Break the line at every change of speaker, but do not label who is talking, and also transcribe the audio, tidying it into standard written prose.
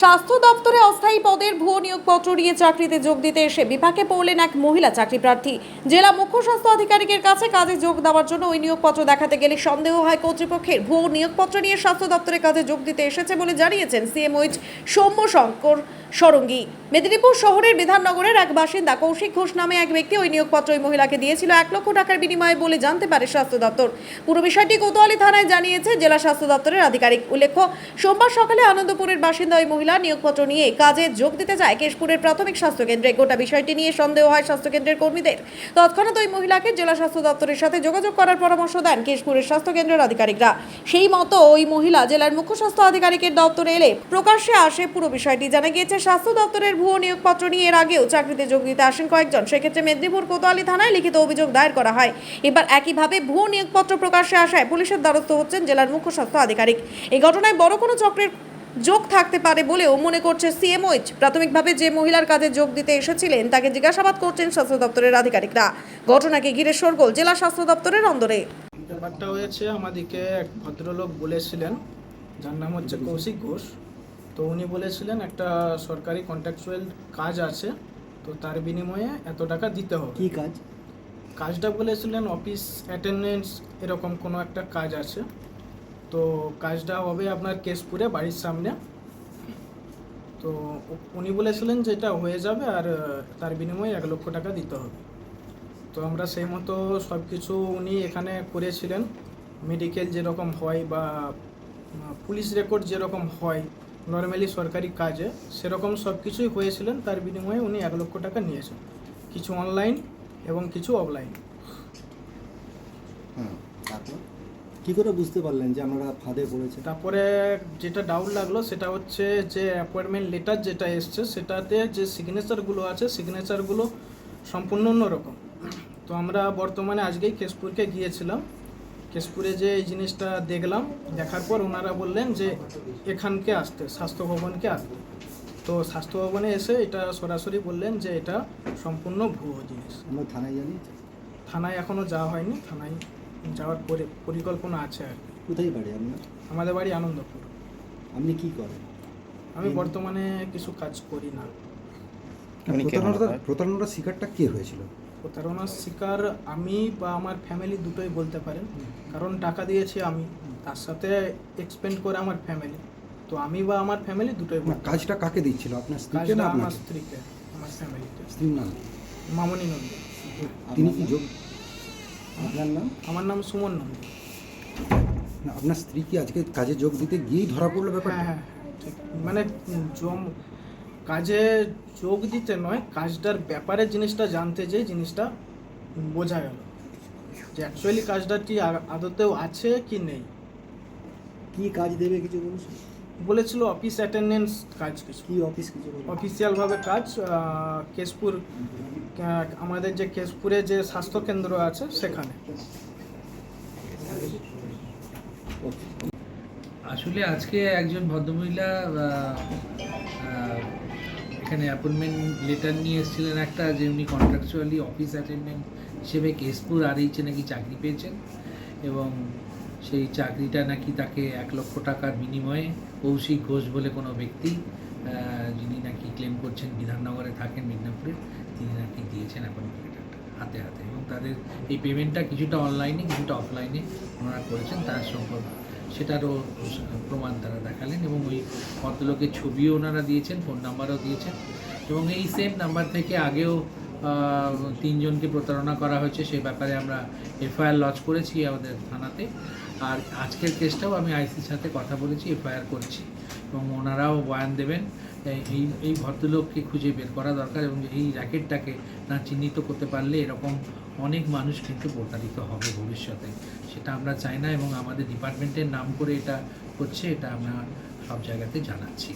স্বাস্থ্য দপ্তরে অস্থায়ী পদের ভুয়ো নিয়োগপত্র নিয়ে চাকরিতে যোগ দিতে এসে বিপাকে পড়লেন এক মহিলা চাকরি প্রার্থী। জেলা মুখ্য স্বাস্থ্য আধিকারিকের কাছে কাজে যোগ দেওয়ার জন্য ওই নিয়োগপত্র দেখাতে গেলে সন্দেহ হয় কর্তৃপক্ষের। ভুয়ো নিয়োগপত্র নিয়ে স্বাস্থ্য দপ্তরে কাজে যোগ দিতে এসেছে বলে জানিয়েছেন সিএমওইচ সৌম্য শঙ্কর সরঙ্গী। মেদিনীপুর শহরের বিধাননগরের এক বাসিন্দা কৌশিক ঘোষ নামে এক ব্যক্তি ওই নিয়োগপত্র ওই মহিলাকে দিয়েছিল 1 লক্ষ টাকার বিনিময়ে বলে জানতে পারে স্বাস্থ্য দপ্তর। পুরো বিষয়টি কোতোয়ালি থানায় জানিয়েছে জেলা স্বাস্থ্য দপ্তরের আধিকারিক। উল্লেখ্য, সোমবার সকালে আনন্দপুরের বাসিন্দা ওই মহিলা নিয়োগপত্র নিয়ে কাজে যোগ দিতে যায় কেশপুরের প্রাথমিক স্বাস্থ্য কেন্দ্রে। গোটা বিষয়টি নিয়ে সন্দেহ হয় স্বাস্থ্য কেন্দ্রের কর্মীদের। তৎক্ষণাৎ ওই মহিলাকে জেলা স্বাস্থ্য দপ্তরের সাথে যোগাযোগ করার পরামর্শ দেন কেশপুরের স্বাস্থ্য কেন্দ্রের আধিকারিকরা। সেই মতো ওই মহিলা জেলার মুখ্য স্বাস্থ্য আধিকারিকের দপ্তরে এলে প্রকাশ্যে আসে পুরো বিষয়টি। জানা গিয়েছে, স্বাস্থ্য দপ্তরের ভুয়ো নিয়োগপত্র নিয়ে এর আগেও চাকরিতে যোগ দিতে আসেন কয়েকজন। সেক্ষেত্রে মেদিনীপুর কোতোয়ালি থানায় লিখিত অভিযোগ দায়ের করা হয়। এবার একইভাবে ভুয়ো নিয়োগপত্র প্রকাশ্যে আসায় পুলিশের দ্বারস্থ হচ্ছেন জেলার মুখ্য স্বাস্থ্য আধিকারিক। এই ঘটনায় বড় কোনো চক্রের যোগ থাকতে পারে বলেও মনে করছে সিএমওইচ। প্রাথমিকভাবে যে মহিলার কাজে যোগ দিতে এসেছিলেন তাকে জিজ্ঞাসাবাদ করছেন স্বাস্থ্য দপ্তরের আধিকারিকরা। ঘটনাকে ঘিরে শোরগোল জেলা স্বাস্থ্য দপ্তরের অন্দরে।
ব্যাপারটা হয়েছে, আমাদেরকে এক ভদ্রলোক বলেছিলেন, যার নাম হচ্ছে কৌশিক ঘোষ। তো উনি বলেছিলেন একটা সরকারি কন্ট্রাকচুয়াল কাজ আছে, তো তার বিনিময়ে এত টাকা দিতে হবে।
কি কাজ?
কাজটা বলেছিলেন অফিস অ্যাটেন্ডেন্স, এরকম কোনো একটা কাজ আছে। তো কাজটা হবে আপনার কেশপুরে বাড়ির সামনে। তো উনি বলেছিলেন যে এটা হয়ে যাবে আর তার বিনিময়ে 1 লক্ষ টাকা দিতে হবে। তো আমরা সেই মতো সব কিছু উনি এখানে করেছিলেন। মেডিকেল যেরকম হয় বা পুলিশ রেকর্ড যেরকম হয় নর্মালি সরকারি কাজে, সেরকম সব কিছুই হয়েছিলেন। তার বিনিময়ে উনি 1 লক্ষ টাকা নিয়েছেন, কিছু অনলাইন এবং কিছু অফলাইন।
তারপর কী করে বুঝতে পারলেন যে আমরা ফাঁদে পড়েছে?
তারপরে যেটা ডাউট লাগলো সেটা হচ্ছে যে অ্যাপয়েন্টমেন্ট লেটার যেটা এসছে সেটাতে যে সিগনেচারগুলো আছে, সিগনেচারগুলো সম্পূর্ণ অন্যরকম। তো আমরা বর্তমানে আজকেই কেশপুরকে গিয়েছিলাম। কেশপুরে যে এই জিনিসটা দেখলাম, দেখার পর ওনারা বললেন যে এখানকে আসতে, স্বাস্থ্য ভবনকে আসতে। তো স্বাস্থ্য ভবনে এসে এটা সরাসরি বললেন যে এটা সম্পূর্ণ ভুয়ো জিনিস।
আমরা থানায় জানিয়েছি।
থানায় এখনও যাওয়া হয়নি, থানায় যাওয়ার পরিকল্পনা আছে আর কি।
কোথায় বাড়ি আপনার?
আমাদের বাড়ি আনন্দপুর।
আপনি কি করেন?
আমি বর্তমানে কিছু কাজ করি না।
প্রতারণার শিকারটা কে হয়েছিল?
প্রতারণার শিকার আমি বা আমার ফ্যামিলি দুটোই বলতে পারেন, কারণ টাকা দিয়েছি আমি, তার সাথে এক্সপেন্ড করে আমার ফ্যামিলি। তো আমি বা আমার ফ্যামিলি দুটোই বলতে পারি।
কাজটা কাকে দিচ্ছিল? আপনার স্ত্রীকে
কাজটা
না
আমার
আপনাকে?
স্ত্রীকে, আমার ফ্যামিলিতে।
স্ত্রীর নাম?
মামনি নন্দী।
তিনি কি যোগ? আপনার নাম?
আমার নাম সুমন নন্দী।
না, আপনার স্ত্রী কি আজকে কাজে যোগ দিতে গিয়েই ধরা পড়লো ব্যাপারটা?
হ্যাঁ, ঠিক। মানে কাজে যোগ দিতে নয়, কাজটার ব্যাপারে জিনিসটা জানতে যেয়ে জিনিসটা বোঝা গেল যে অ্যাকচুয়ালি কাজটা কি আদতেও আছে কি নেই।
কি কাজ দেবে কিছু বলেছে?
বলেছিল অফিস অ্যাটেন্ডেন্স কাজ, কিছু
কি অফিস কিছু বলেছে?
অফিসিয়ালভাবে কাজ। কেশপুর, আমাদের যে কেশপুরে যে স্বাস্থ্য কেন্দ্র আছে সেখানে।
আসলে আজকে একজন ভদ্রমহিলা এখানে অ্যাপয়েন্টমেন্ট লেটার নিয়ে এসেছিলেন একটা, যে উনি কন্ট্রাকচুয়ালি অফিস অ্যাটেন্ডেন্ট হিসেবে কেশপুর আরএইচে নাকি চাকরি পেয়েছেন, এবং সেই চাকরিটা নাকি তাকে 1 লক্ষ টাকার বিনিময়ে কৌশিক ঘোষ বলে কোনো ব্যক্তি, যিনি নাকি ক্লেম করছেন বিধাননগরে থাকেন, মিদনাপুরে, তিনি নাকি দিয়েছেন অ্যাপয়েন্টমেন্ট লেটারটা হাতে হাতে। এবং তাদের এই পেমেন্টটা কিছুটা অনলাইনে কিছুটা অফলাইনে ওনারা করেছেন, তার সম্পর্কে সেটারও প্রমাণ তারা দেখালেন। এবং ওই ভদ্রলোকের ছবিও ওনারা দিয়েছেন, ফোন নাম্বারও দিয়েছেন। এবং এই সেম নাম্বার থেকে আগেও 3 জনকে প্রতারণা করা হয়েছে, সেই ব্যাপারে আমরা এফআইআর লজ করেছি আমাদের থানাতে। আর আজকের কেসটাও আমি আইসির সাথে কথা বলেছি, এফআইআর করছি, এবং ওনারাও বয়ান দেবেন। এই ভদ্রলোককে খুঁজে বের করা দরকার, এবং এই র্যাকেটটাকে না চিহ্নিত করতে পারলে এরকম অনেক মানুষ কিন্তু প্রতারিত হবে ভবিষ্যতে। সেটা আমরা চাই না, এবং আমাদের ডিপার্টমেন্টের নাম করে এটা হচ্ছে, এটা আমরা সব জায়গাতে জানাচ্ছি।